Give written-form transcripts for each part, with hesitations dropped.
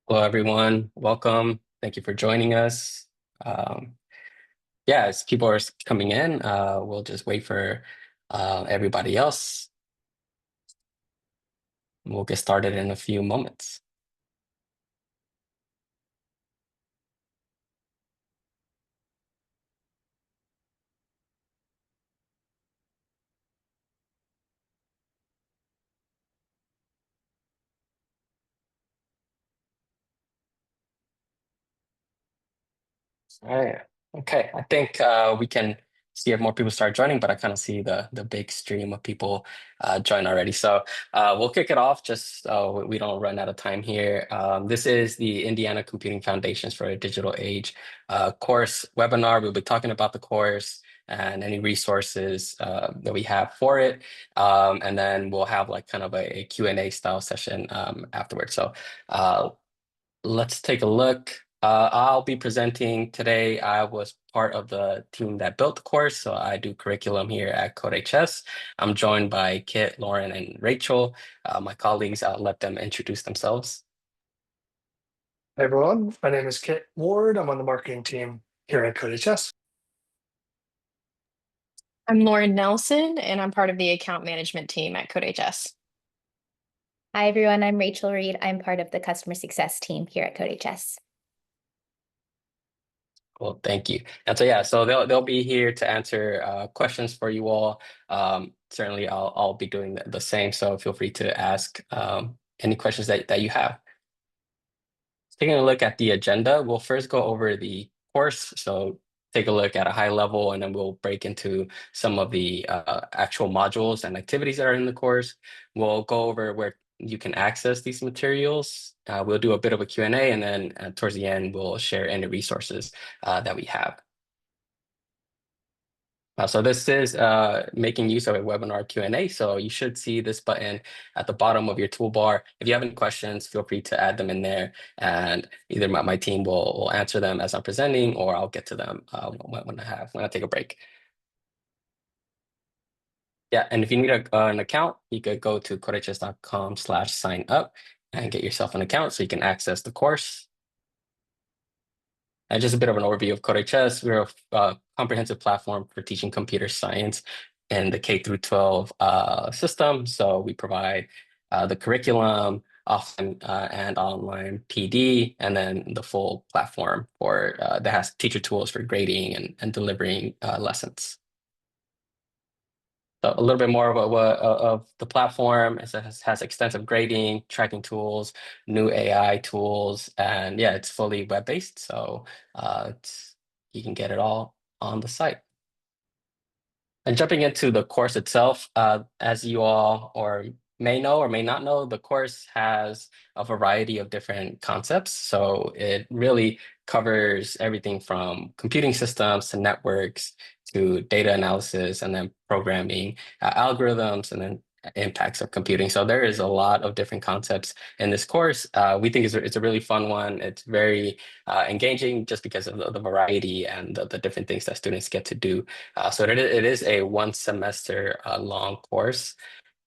Hello, everyone. Welcome. Thank you for joining us. Um, yeah, as people are coming in, we'll just wait for everybody else. We'll get started in a few moments. All right. Okay. I think we can see if more people start joining, but I kind of see the big stream of people join already. So we'll kick it off just so we don't run out of time here. This is the Indiana Computing Foundations for a Digital Age course webinar. We'll be talking about the course and any resources that we have for it. And then we'll have like kind of a Q&A style session afterwards. So let's take a look. I'll be presenting today. I was part of the team that built the course, so I do curriculum here at CodeHS. I'm joined by Kit, Lauren, and Rachel. My colleagues, I'll let them introduce themselves. Hey everyone, my name is Kit Ward. I'm on the marketing team here at CodeHS. I'm Lauren Nelson, and I'm part of the account management team at CodeHS. Hi, everyone. I'm Rachel Reed. I'm part of the customer success team here at CodeHS. Well, thank you. And so yeah, so they'll be here to answer questions for you all. Certainly, I'll be doing the same. So feel free to ask any questions that you have. Taking a look at the agenda, we'll first go over the course. So take a look at a high level, and then we'll break into some of the actual modules and activities that are in the course. We'll go over where you can access these materials. We'll do a bit of a Q&A, and then towards the end, we'll share any resources that we have. So this is making use of a webinar Q&A. So you should see this button at the bottom of your toolbar. If you have any questions, feel free to add them in there, and either my team will answer them as I'm presenting, or I'll get to them when I take a break. Yeah, and if you need an account, you could go to codehs.com/sign up and get yourself an account so you can access the course. And just a bit of an overview of CodeHS. We're a comprehensive platform for teaching computer science in the K through 12 system. So we provide the curriculum, often and online PD, and then the full platform for that has teacher tools for grading and delivering lessons. So a little bit more of the platform. It has extensive grading, tracking tools, new AI tools, and yeah, it's fully web-based. So you can get it all on the site. And jumping into the course itself, as you all may know or may not know, the course has a variety of different concepts. So it really covers everything from computing systems to networks to data analysis, and then programming algorithms, and then impacts of computing. So there is a lot of different concepts in this course. We think it's a really fun one. It's very engaging just because of the variety and the different things that students get to do. So it is a 1 semester long course.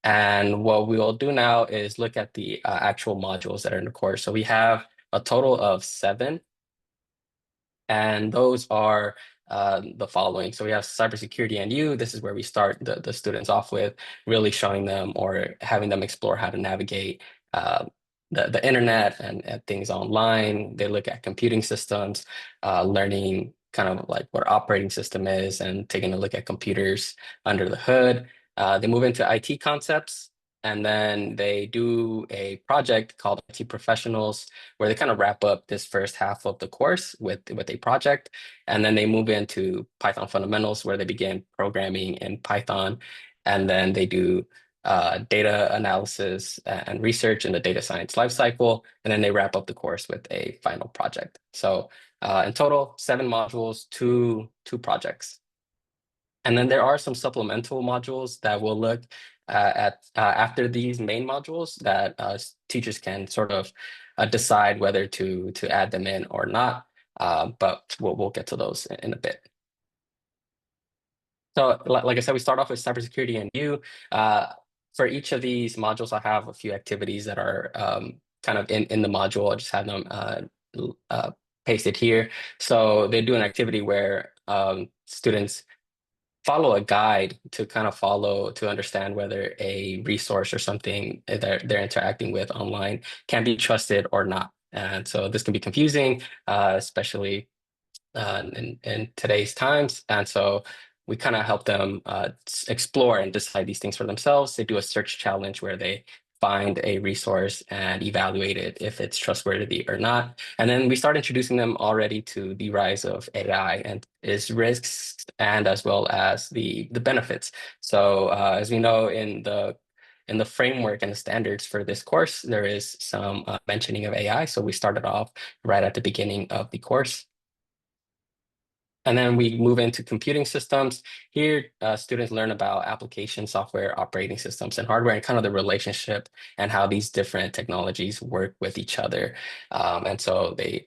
And what we will do now is look at the actual modules that are in the course. So we have a total of 7, and those are the following. So we have cybersecurity and you. This is where we start the students off with, really showing them or having them explore how to navigate the internet and things online. They look at computing systems, learning kind of like what operating system is, and taking a look at computers under the hood. They move into IT concepts, and then they do a project called IT Professionals, where they kind of wrap up this first half of the course with a project. And then they move into Python fundamentals, where they begin programming in Python. And then they do data analysis and research in the data science lifecycle. And then they wrap up the course with a final project. So in total, 7 modules, two projects. And then there are some supplemental modules that we'll look at after these main modules that teachers can sort of decide whether to add them in or not. But we'll get to those in a bit. So like I said, we start off with cybersecurity and you. For each of these modules, I have a few activities that are kind of in the module. I just have them pasted here. So they do an activity where students follow a guide to kind of follow to understand whether a resource or something that they're interacting with online can be trusted or not. And so this can be confusing, especially in today's times. And so we kind of help them explore and decide these things for themselves. They do a search challenge where they find a resource and evaluate it if it's trustworthy or not. And then we start introducing them already to the rise of AI and its risks and as well as the benefits. So as we know in the framework and the standards for this course, there is some mentioning of AI. So we started off right at the beginning of the course. And then we move into computing systems. Here, students learn about application software, operating systems, and hardware, and kind of the relationship and how these different technologies work with each other. And so they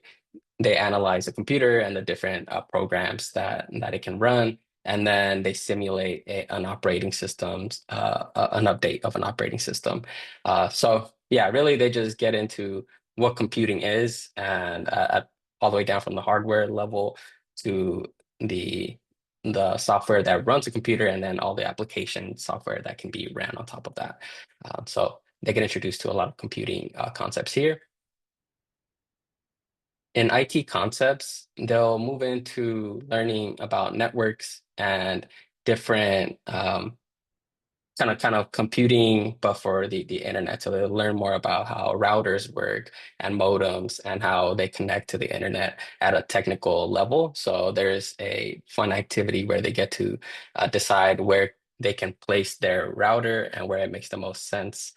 analyze the computer and the different programs that it can run, and then they simulate an operating systems, an update of an operating system. So yeah, really they just get into what computing is and all the way down from the hardware level to the the software that runs a computer and then all the application software that can be ran on top of that. So they get introduced to a lot of computing concepts here. In IT concepts, they'll move into learning about networks and different kind of computing, but for the internet. So they'll learn more about how routers work and modems and how they connect to the internet at a technical level. So there's a fun activity where they get to decide where they can place their router and where it makes the most sense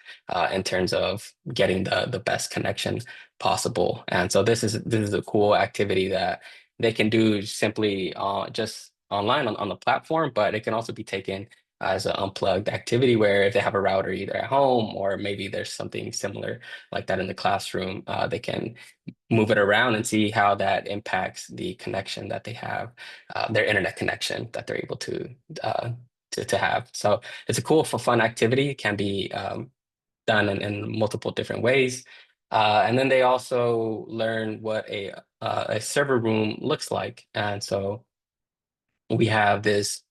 in terms of getting the best connection possible. And so this is a cool activity that they can do simply just online on the platform, but it can also be taken as an unplugged activity where if they have a router either at home or maybe there's something similar like that in the classroom, they can move it around and see how that impacts the connection that they have, their internet connection that they're able to have. So it's a cool for fun activity. It can be done in multiple different ways. And then they also learn what a server room looks like. And so we have this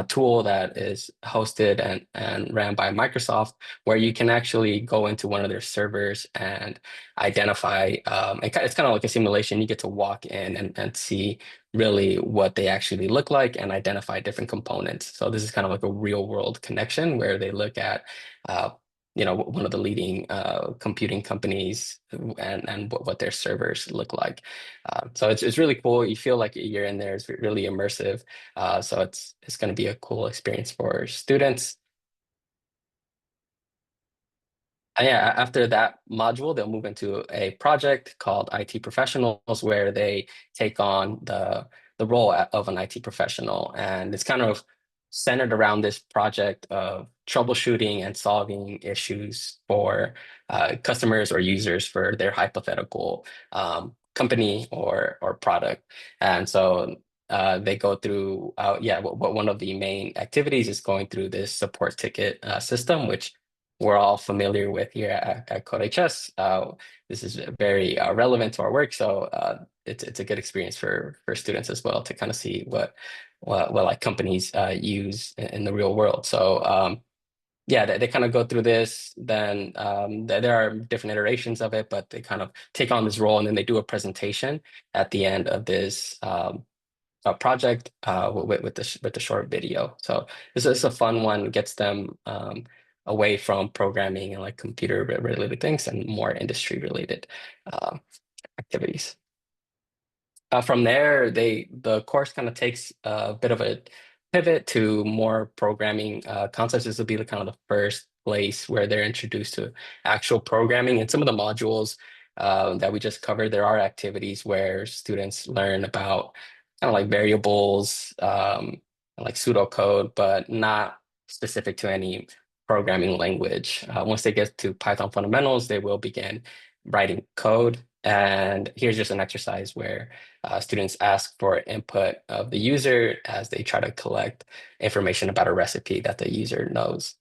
tool that is hosted and ran by Microsoft, where you can actually go into one of their servers and identify, it's kind of like a simulation. You get to walk in and see really what they actually look like and identify different components. So this is kind of like a real world connection where they look at one of the leading computing companies and what their servers look like. So it's really cool. You feel like you're in there. It's really immersive. So it's going to be a cool experience for students. And yeah, after that module, they'll move into a project called IT Professionals, where they take on the role of an IT professional. And it's kind of centered around this project of troubleshooting and solving issues for customers or users for their hypothetical company or product. And so they go through, what one of the main activities is going through this support ticket system, which we're all familiar with here at CodeHS. This is very relevant to our work, so it's a good experience for students as well to kind of see what like companies use in the real world. So yeah, they kind of go through this. Then there are different iterations of it, but they kind of take on this role, and then they do a presentation at the end of this project with the short video. So this is a fun one. Gets them away from programming and like computer related things and more industry related activities. From there, the course kind of takes a bit of a pivot to more programming concepts. This will be the kind of the first place where they're introduced to actual programming. And some of the modules that we just covered, there are activities where students learn about kind of like variables, like pseudocode, but not specific to any programming language. Once they get to Python fundamentals, they will begin writing code. And here's just an exercise where students ask for input of the user as they try to collect information about a recipe that the user knows.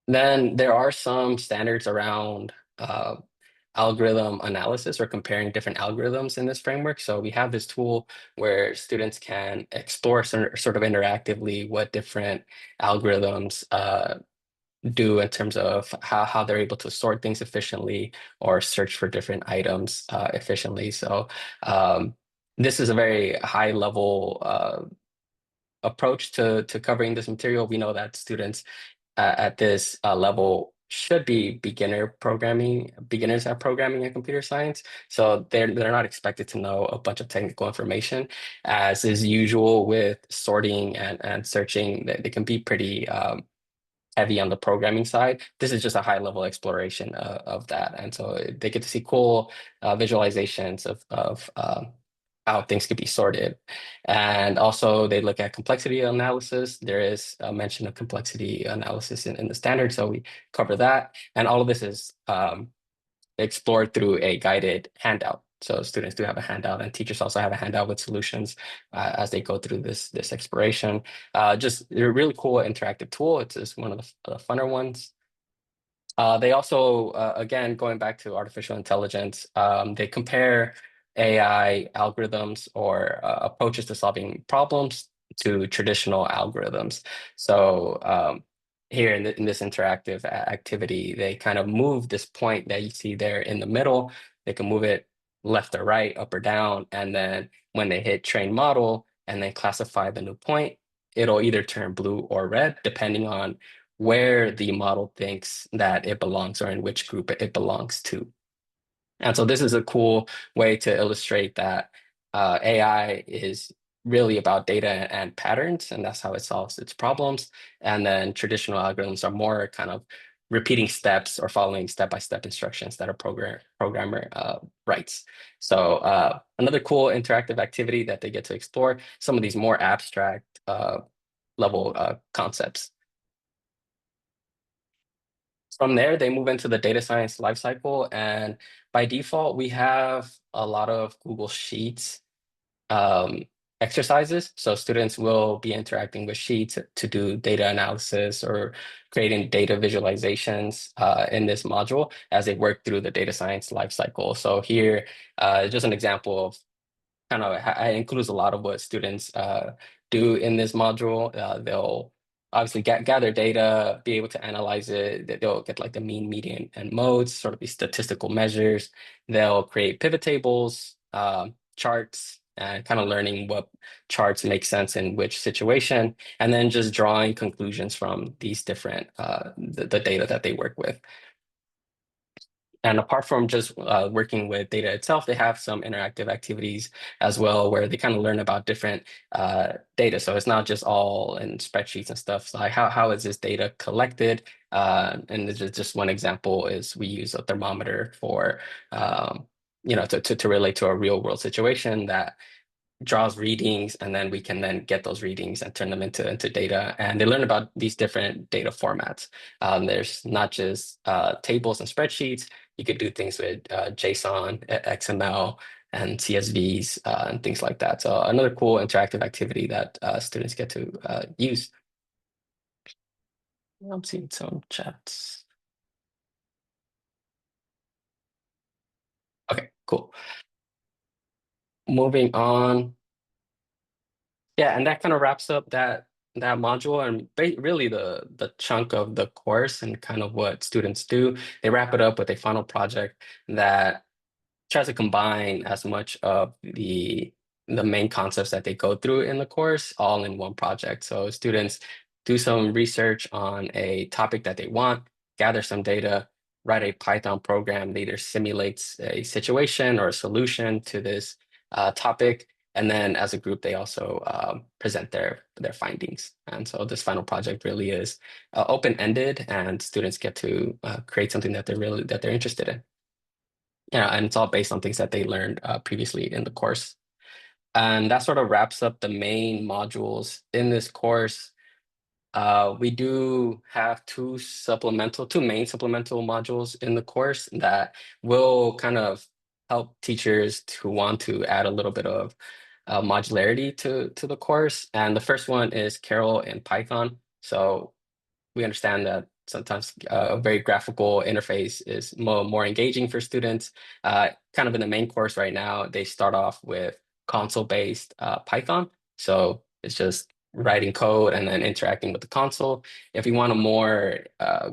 Then there are some standards around algorithm analysis or comparing different algorithms in this framework. So we have this tool where students can explore sort of interactively what different algorithms do in terms of how they're able to sort things efficiently or search for different items efficiently. So this is a very high level approach to covering this material. We know that students at this level should be beginners at programming and computer science. So they're not expected to know a bunch of technical information. As is usual with sorting and searching, they can be pretty heavy on the programming side. This is just a high level exploration of that. And so they get to see cool visualizations of how things could be sorted. And also they look at complexity analysis. There is a mention of complexity analysis in the standard. So we cover that. And all of this is explored through a guided handout. So students do have a handout, and teachers also have a handout with solutions as they go through this exploration. Just a really cool interactive tool. It's one of the funner ones. They also, again, going back to artificial intelligence, they compare AI algorithms or approaches to solving problems to traditional algorithms. So here in this interactive activity, they kind of move this point that you see there in the middle. They can move it left or right, up or down, and then when they hit train model and then classify the new point, it'll either turn blue or red, depending on where the model thinks that it belongs or in which group it belongs to. And so this is a cool way to illustrate that AI is really about data and patterns, and that's how it solves its problems. And then traditional algorithms are more kind of repeating steps or following step-by-step instructions that a programmer writes. So another cool interactive activity that they get to explore some of these more abstract level concepts. From there, they move into the data science lifecycle, and by default, we have a lot of Google Sheets um, exercises. So students will be interacting with Sheets to do data analysis or creating data visualizations in this module as they work through the data science lifecycle. So here, just an example of kind of it includes a lot of what students do in this module. They'll obviously gather data, be able to analyze it. They'll get like the mean, median, and modes, sort of these statistical measures. They'll create pivot tables, charts, and kind of learning what charts make sense in which situation, and then just drawing conclusions from these different the data that they work with. And apart from just working with data itself, they have some interactive activities as well where they kind of learn about different data. So it's not just all in spreadsheets and stuff. So like how is this data collected? And just one example is we use a thermometer for, to relate to a real world situation that draws readings, and then we can then get those readings and turn them into data. And they learn about these different data formats. There's not just tables and spreadsheets. You could do things with JSON, XML, and CSVs and things like that. So another cool interactive activity that students get to use. I'm seeing some chats. Okay, cool. Moving on. Yeah, and that kind of wraps up that module and really the chunk of the course and kind of what students do. They wrap it up with a final project that tries to combine as much of the main concepts that they go through in the course all in one project. So students do some research on a topic that they want, gather some data, write a Python program that either simulates a situation or a solution to this topic. And then as a group, they also present their findings. And so this final project really is open-ended, and students get to create something that they're interested in. Yeah, and it's all based on things that they learned previously in the course. And that sort of wraps up the main modules in this course. We do have two main supplemental modules in the course that will kind of help teachers who want to add a little bit of modularity to the course. And the first one is Carol and Python. So we understand that sometimes a very graphical interface is more engaging for students. Kind of in the main course right now, they start off with console-based Python. So it's just writing code and then interacting with the console. If you want a more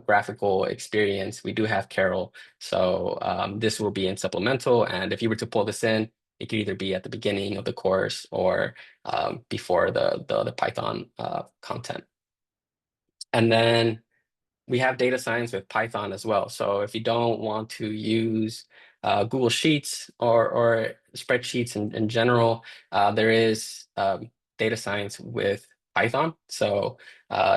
graphical experience, we do have Carol. So this will be in supplemental. And if you were to pull this in, it could either be at the beginning of the course or before the Python content. And then we have data science with Python as well. So if you don't want to use Google Sheets or spreadsheets in general, there is data science with Python. So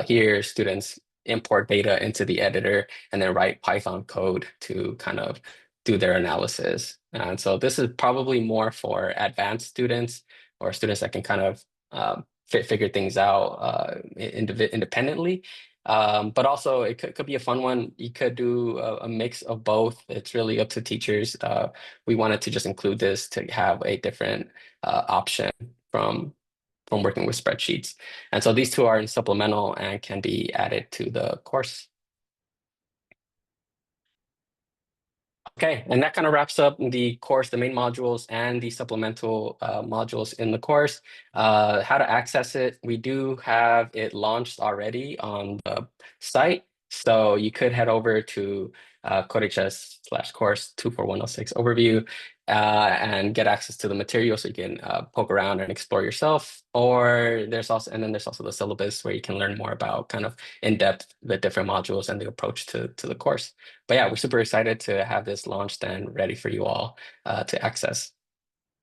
here students import data into the editor and then write Python code to kind of do their analysis. And so this is probably more for advanced students or students that can kind of figure things out independently. But also it could be a fun one. You could do a mix of both. It's really up to teachers. We wanted to just include this to have a different option from working with spreadsheets. And so these two are in supplemental and can be added to the course. Okay, and that kind of wraps up the course, the main modules and the supplemental modules in the course. How to access it, we do have it launched already on the site. So you could head over to CodeHS/course 24106 overview and get access to the material so you can poke around and explore yourself. Or there's also the syllabus where you can learn more about kind of in depth the different modules and the approach to the course. But yeah, we're super excited to have this launched and ready for you all to access.